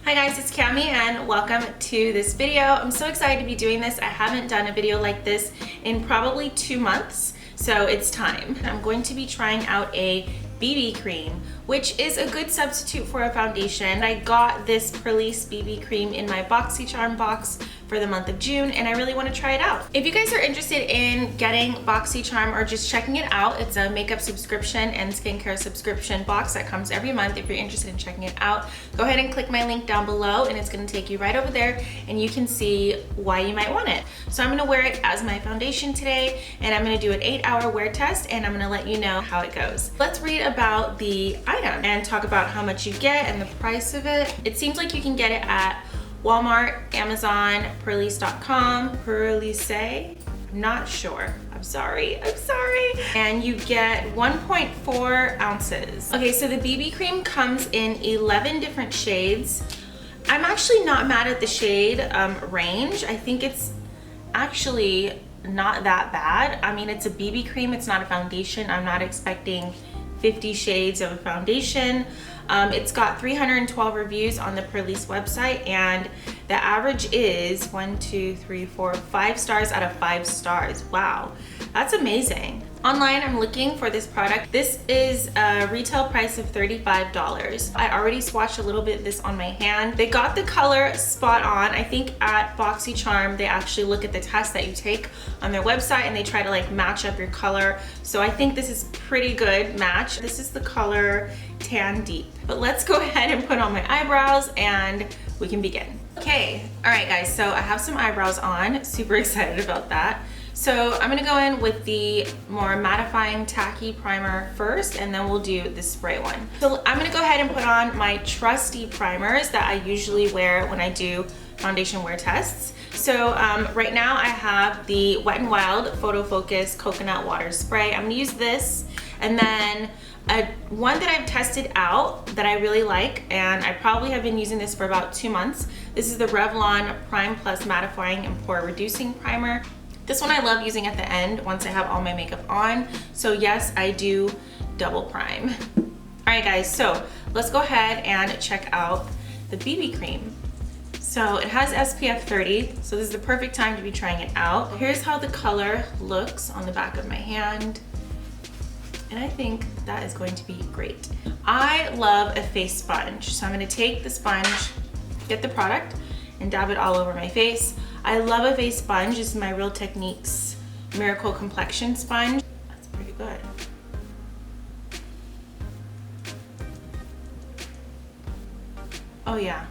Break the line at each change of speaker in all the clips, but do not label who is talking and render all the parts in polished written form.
Hi guys, it's Cami and welcome to this video. I'm so excited to be doing this. I haven't done a video like this in probably 2 months, so it's time. I'm going to be trying out a BB cream, which is a good substitute for a foundation. I got this Purlisse BB cream in my Boxycharm box for the month of June and I really want to try it out. If you guys are interested in getting Boxycharm or just checking it out, it's a makeup subscription and skincare subscription box that comes every month. If you're interested in checking it out, go ahead and click my link down below and it's going to take you right over there and you can see why you might want it. So I'm going to wear it as my foundation today and I'm going to do an 8-hour wear test and I'm going to let you know how it goes. Let's read about the item and talk about how much you get and the price of it. It seems like you can get it at Walmart, Amazon, Purlisse.com, Purlisse, I'm not sure. I'm sorry. And you get 1.4 ounces. Okay, so the BB cream comes in 11 different shades. I'm actually not mad at the shade range. I think it's actually not that bad. I mean, it's a BB cream, it's not a foundation. I'm not expecting 50 shades of a foundation. It's got 312 reviews on the Purlisse website and the average is 5 stars out of 5 stars. Wow, that's amazing. Online, I'm looking for this product. This is a retail price of $35. I already swatched a little bit of this on my hand. They got the color spot on. I think at Boxycharm, they actually look at the test that you take on their website and they try to like match up your color. So I think this is pretty good match. This is the color Tan Deep. But let's go ahead and put on my eyebrows and we can begin. Okay, all right guys, so I have some eyebrows on. Super excited about that. So I'm gonna go in with the more mattifying tacky primer first and then we'll do the spray one. So I'm gonna go ahead and put on my trusty primers that I usually wear when I do foundation wear tests. So right now I have the Wet n Wild Photo Focus Coconut Water Spray. I'm gonna use this and then one that I've tested out that I really like, and I probably have been using this for about 2 months. This is the Revlon Primeplus Mattifying and Pore Reducing Primer. This one I love using at the end once I have all my makeup on. So yes, I do double prime. All right guys, so let's go ahead and check out the BB cream. So it has SPF 30, so this is the perfect time to be trying it out. Here's how the color looks on the back of my hand. And I think that is going to be great. I love a face sponge. So I'm gonna take the sponge, get the product, and dab it all over my face. I love a face sponge. This is my Real Techniques Miracle Complexion Sponge. That's pretty good. Oh yeah,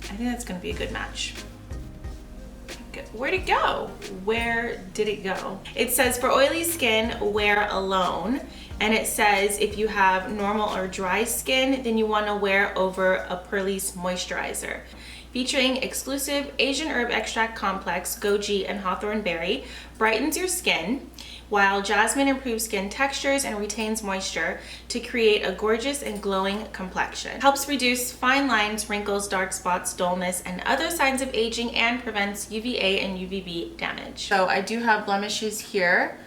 I think that's gonna be a good match. Where'd it go? Where did it go? It says for oily skin, wear alone. And it says if you have normal or dry skin, then you wanna wear over a Purlisse moisturizer. Featuring exclusive Asian herb extract complex, goji and hawthorn berry, brightens your skin, while jasmine improves skin textures and retains moisture to create a gorgeous and glowing complexion. Helps reduce fine lines, wrinkles, dark spots, dullness, and other signs of aging and prevents UVA and UVB damage. So I do have blemishes here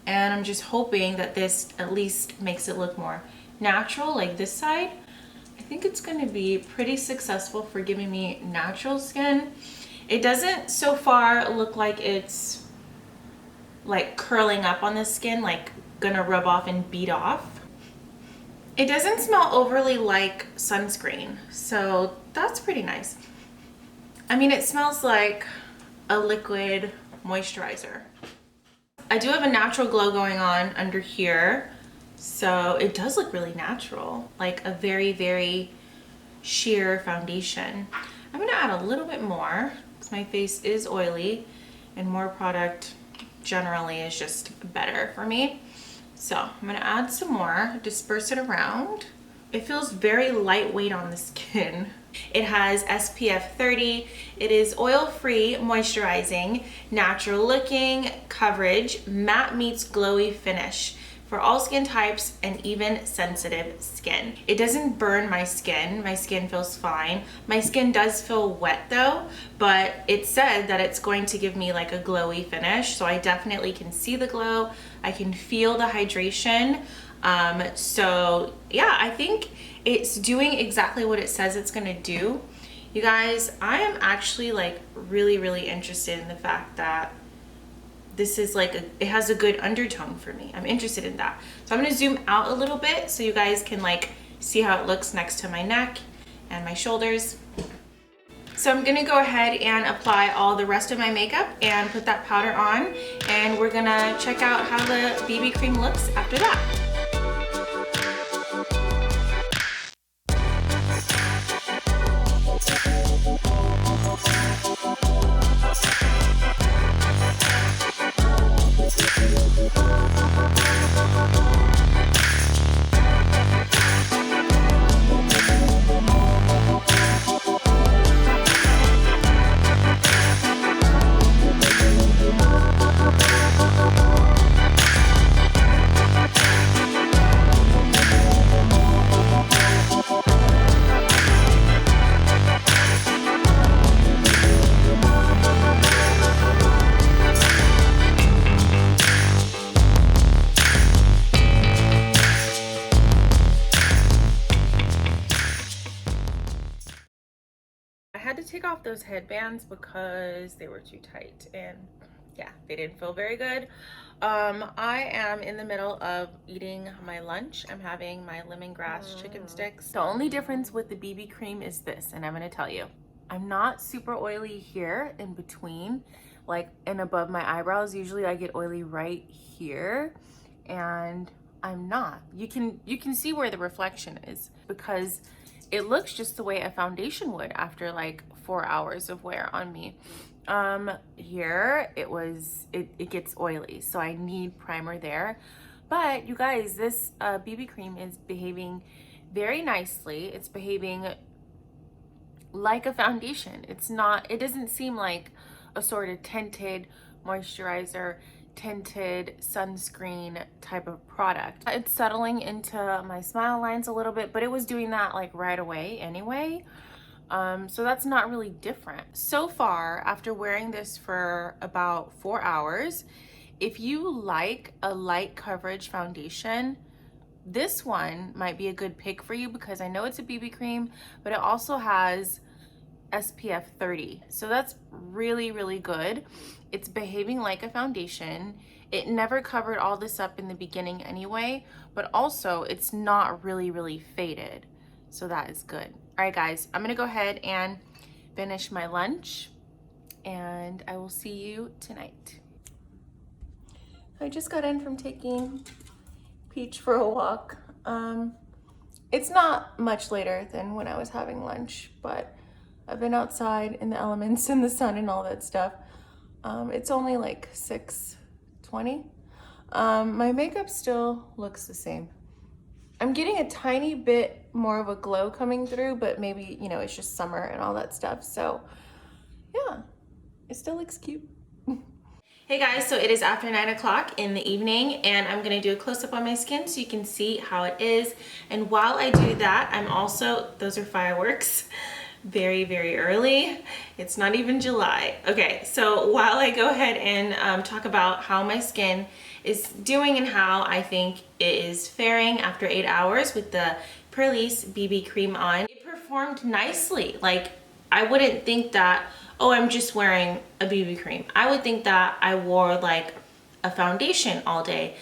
and I'm just hoping that this at least makes it look more natural, like this side. I think it's gonna be pretty successful for giving me natural skin. It doesn't so far look like it's like curling up on the skin, like gonna rub off and beat off. It doesn't smell overly like sunscreen, so that's pretty nice. I mean, it smells like a liquid moisturizer. I do have a natural glow going on under here, so it does look really natural, like a very, very sheer foundation. I'm gonna add a little bit more because my face is oily and more product generally is just better for me. So I'm gonna add some more, disperse it around. It feels very lightweight on the skin. It has SPF 30. It is oil-free, moisturizing, natural looking coverage, matte meets glowy finish for all skin types and even sensitive skin. It doesn't burn my skin. My skin feels fine. My skin does feel wet though, but it said that it's going to give me like a glowy finish. So I definitely can see the glow. I can feel the hydration. So yeah, I think it's doing exactly what it says it's gonna do. You guys, I am actually like really interested in the fact that this is like it has a good undertone for me. I'm interested in that. So I'm gonna zoom out a little bit so you guys can like see how it looks next to my neck and my shoulders. So I'm gonna go ahead and apply all the rest of my makeup and put that powder on, and we're gonna check out how the BB cream looks after that. Take off those headbands because they were too tight, and yeah, they didn't feel very good. I am in the middle of eating my lunch. I'm having my lemongrass chicken sticks. The only difference with the BB cream is this, and I'm gonna tell you, I'm not super oily here in between, like, and above my eyebrows. Usually I get oily right here, and I'm not. You can see where the reflection is because it looks just the way a foundation would after like 4 hours of wear on me. Here it gets oily, so I need primer there. But you guys, this BB cream is behaving very nicely. It's behaving like a foundation. It doesn't seem like a sort of tinted moisturizer, tinted sunscreen type of product. It's settling into my smile lines a little bit, but it was doing that like right away anyway. So that's not really different. So far, after wearing this for about 4 hours, if you like a light coverage foundation, this one might be a good pick for you because I know it's a BB cream, but it also has SPF 30. So that's really good. It's behaving like a foundation. It never covered all this up in the beginning anyway, but also it's not really faded. So that is good. All right, guys, I'm gonna go ahead and finish my lunch and I will see you tonight. I just got in from taking Peach for a walk. It's not much later than when I was having lunch, but I've been outside in the elements and the sun and all that stuff. It's only like 6:20. My makeup still looks the same. I'm getting a tiny bit more of a glow coming through, but maybe, you know, it's just summer and all that stuff. So yeah, it still looks cute. Hey guys, so it is after 9 o'clock in the evening and I'm gonna do a close-up on my skin so you can see how it is. And while I do that, I'm also, those are fireworks, very early. It's not even July. Okay, so while I go ahead and talk about how my skin is doing and how I think it is faring after 8 hours with the Purlisse BB cream on, it performed nicely. Like, I wouldn't think that, oh, I'm just wearing a BB cream. I would think that I wore like a foundation all day,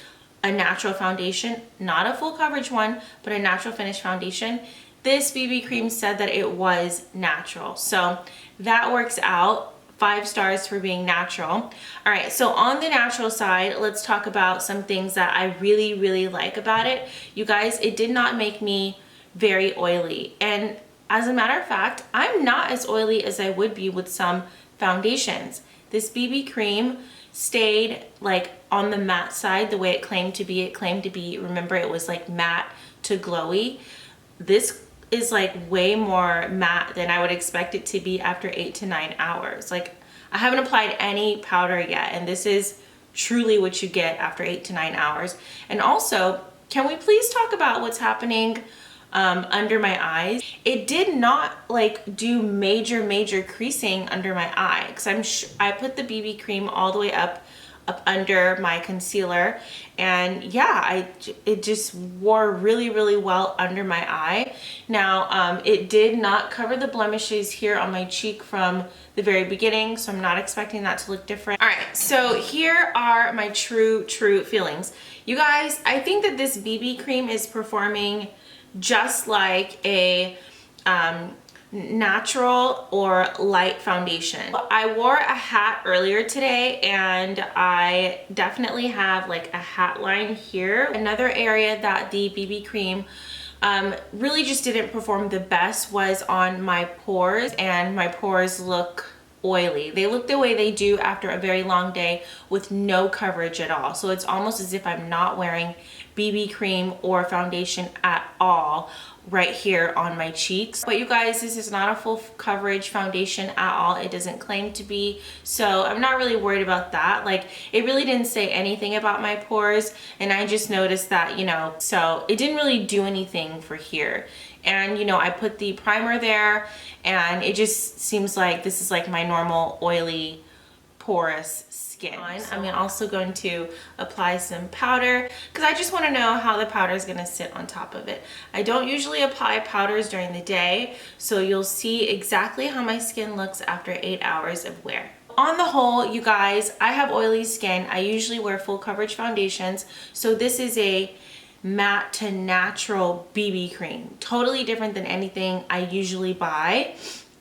a natural foundation, not a full coverage one, but a natural finish foundation. This BB cream said that it was natural. So that works out. 5 stars for being natural. All right, so on the natural side, let's talk about some things that I really like about it. You guys, it did not make me very oily. And as a matter of fact, I'm not as oily as I would be with some foundations. This BB cream stayed like on the matte side the way it claimed to be. It claimed to be, remember, it was like matte to glowy. This is like way more matte than I would expect it to be after 8 to 9 hours. Like, I haven't applied any powder yet, and this is truly what you get after 8 to 9 hours. And also, can we please talk about what's happening under my eyes? It did not like do major creasing under my eye, because I put the BB cream all the way up up under my concealer. And yeah, it just wore really, really well under my eye. Now, it did not cover the blemishes here on my cheek from the very beginning, so I'm not expecting that to look different. All right, so here are my true feelings. You guys, I think that this BB cream is performing just like a natural or light foundation. I wore a hat earlier today and I definitely have like a hat line here. Another area that the BB cream really just didn't perform the best was on my pores, and my pores look oily. They look the way they do after a very long day with no coverage at all. So it's almost as if I'm not wearing BB cream or foundation at all right here on my cheeks. But you guys, this is not a full coverage foundation at all. It doesn't claim to be, so I'm not really worried about that. Like, it really didn't say anything about my pores, and I just noticed that, you know, so it didn't really do anything for here. And you know, I put the primer there and it just seems like this is like my normal oily porous skin. I'm also going to apply some powder because I just want to know how the powder is going to sit on top of it. I don't usually apply powders during the day, so you'll see exactly how my skin looks after 8 hours of wear. On the whole, you guys, I have oily skin. I usually wear full coverage foundations, so this is a matte to natural BB cream. Totally different than anything I usually buy.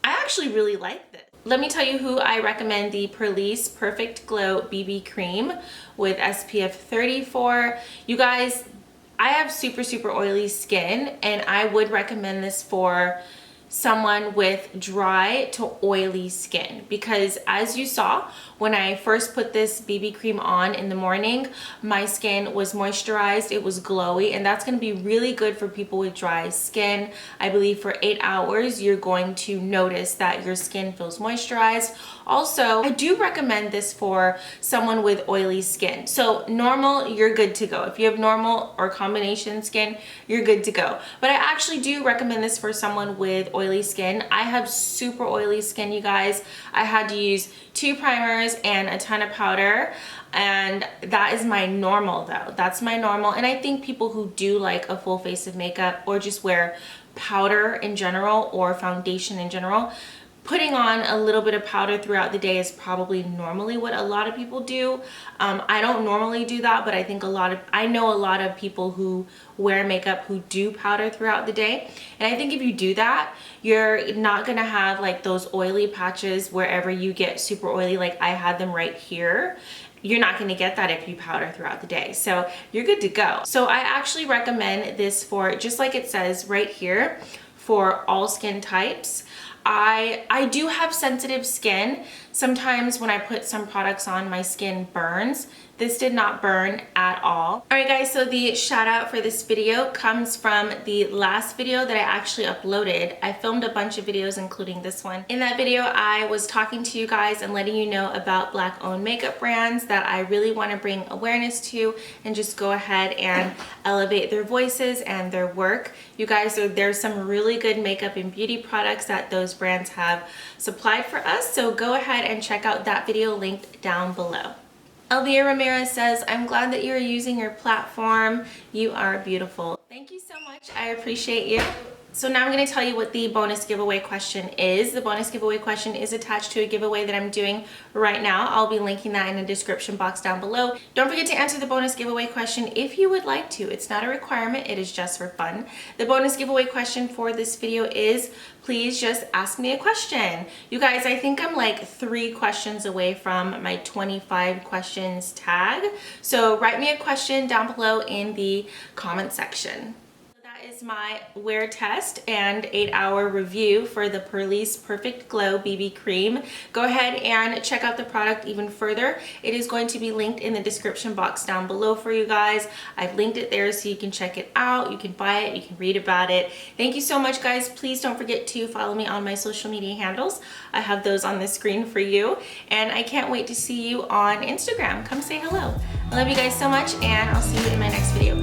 I actually really like this. Let me tell you who I recommend the Purlisse Perfect Glow BB Cream with SPF 34. You guys, I have super oily skin, and I would recommend this for someone with dry to oily skin, because as you saw when I first put this BB cream on in the morning, my skin was moisturized, it was glowy, and that's going to be really good for people with dry skin. I believe for 8 hours you're going to notice that your skin feels moisturized. Also, I do recommend this for someone with oily skin. So normal, you're good to go. If you have normal or combination skin, you're good to go. But I actually do recommend this for someone with oily skin. I have super oily skin, you guys. I had to use 2 primers and a ton of powder, and that is my normal though. That's my normal. And I think people who do like a full face of makeup or just wear powder in general or foundation in general, putting on a little bit of powder throughout the day is probably normally what a lot of people do. I don't normally do that, but I think I know a lot of people who wear makeup who do powder throughout the day. And I think if you do that, you're not gonna have like those oily patches wherever you get super oily, like I had them right here. You're not gonna get that if you powder throughout the day. So you're good to go. So I actually recommend this for, just like it says right here, for all skin types. I do have sensitive skin. Sometimes when I put some products on, my skin burns. This did not burn at all. All right guys, so the shout out for this video comes from the last video that I actually uploaded. I filmed a bunch of videos, including this one. In that video, I was talking to you guys and letting you know about Black owned makeup brands that I really want to bring awareness to and just go ahead and elevate their voices and their work. You guys, there's some really good makeup and beauty products that those brands have supplied for us, so go ahead and check out that video linked down below. Elvia Ramirez says, I'm glad that you're using your platform. You are beautiful. Thank you so much. I appreciate you. So now I'm going to tell you what the bonus giveaway question is. The bonus giveaway question is attached to a giveaway that I'm doing right now. I'll be linking that in the description box down below. Don't forget to answer the bonus giveaway question if you would like to. It's not a requirement, it is just for fun. The bonus giveaway question for this video is, please just ask me a question. You guys, I think I'm like 3 questions away from my 25 questions tag. So write me a question down below in the comment section. Is my wear test and 8-hour review for the Purlisse Perfect Glow BB Cream. Go ahead and check out the product even further. It is going to be linked in the description box down below for you guys. I've linked it there so you can check it out, you can buy it, you can read about it. Thank you so much guys. Please don't forget to follow me on my social media handles. I have those on the screen for you, and I can't wait to see you on Instagram. Come say hello. I love you guys so much, and I'll see you in my next video.